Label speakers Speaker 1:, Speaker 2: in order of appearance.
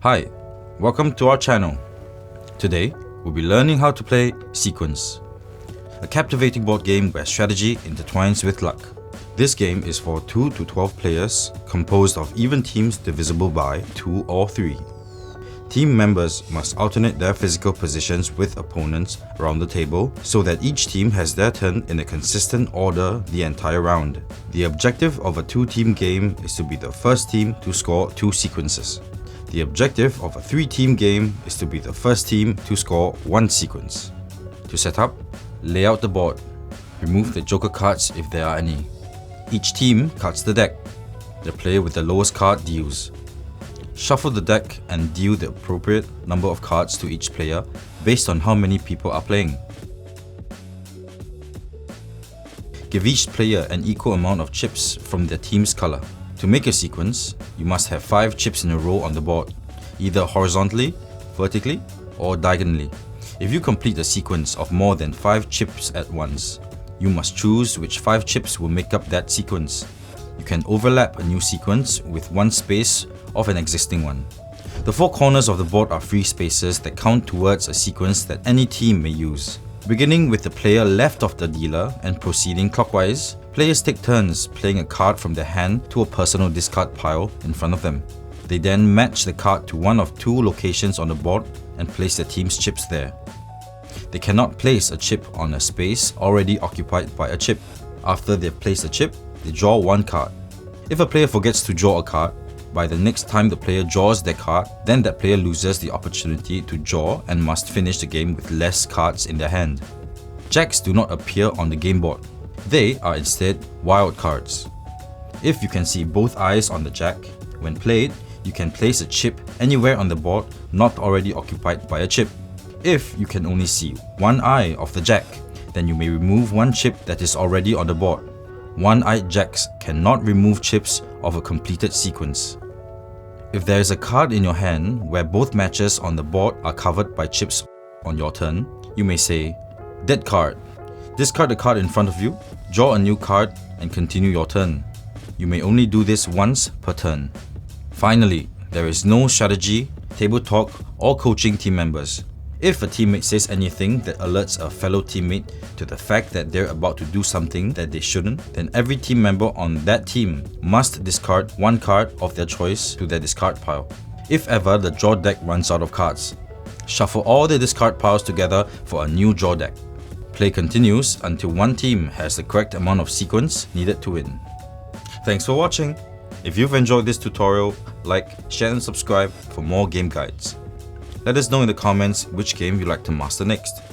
Speaker 1: Hi, welcome to our channel. Today, we'll be learning how to play Sequence, a captivating board game where strategy intertwines with luck. This game is for 2 to 12 players, composed of even teams divisible by 2 or 3. Team members must alternate their physical positions with opponents around the table so that each team has their turn in a consistent order the entire round. The objective of a 2-team game is to be the first team to score 2 sequences. The objective of a 3-team game is to be the first team to score 1 sequence. To set up, lay out the board. Remove the joker cards if there are any. Each team cuts the deck. The player with the lowest card deals. Shuffle the deck and deal the appropriate number of cards to each player based on how many people are playing. Give each player an equal amount of chips from their team's color. To make a sequence, you must have 5 chips in a row on the board, either horizontally, vertically, or diagonally. If you complete a sequence of more than 5 chips at once, you must choose which 5 chips will make up that sequence. You can overlap a new sequence with one space of an existing one. The 4 corners of the board are free spaces that count towards a sequence that any team may use. Beginning with the player left of the dealer and proceeding clockwise, players take turns playing a card from their hand to a personal discard pile in front of them. They then match the card to one of 2 locations on the board and place their team's chips there. They cannot place a chip on a space already occupied by a chip. After they've placed a chip, they draw 1 card. If a player forgets to draw a card, by the next time the player draws their card, then that player loses the opportunity to draw and must finish the game with less cards in their hand. Jacks do not appear on the game board. They are instead wild cards. If you can see both eyes on the jack, when played, you can place a chip anywhere on the board not already occupied by a chip. If you can only see one eye of the jack, then you may remove 1 chip that is already on the board. One-eyed jacks cannot remove chips of a completed sequence. If there is a card in your hand where both matches on the board are covered by chips on your turn, you may say, "Dead card." Discard the card in front of you, draw a new card, and continue your turn. You may only do this once per turn. Finally, there is no strategy, table talk, or coaching team members. If a teammate says anything that alerts a fellow teammate to the fact that they're about to do something that they shouldn't, then every team member on that team must discard 1 card of their choice to their discard pile. If ever the draw deck runs out of cards, shuffle all the discard piles together for a new draw deck. Play continues until one team has the correct amount of sequence needed to win. Thanks for watching. If you've enjoyed this tutorial, like, share and subscribe for more game guides. Let us know in the comments which game you'd like to master next.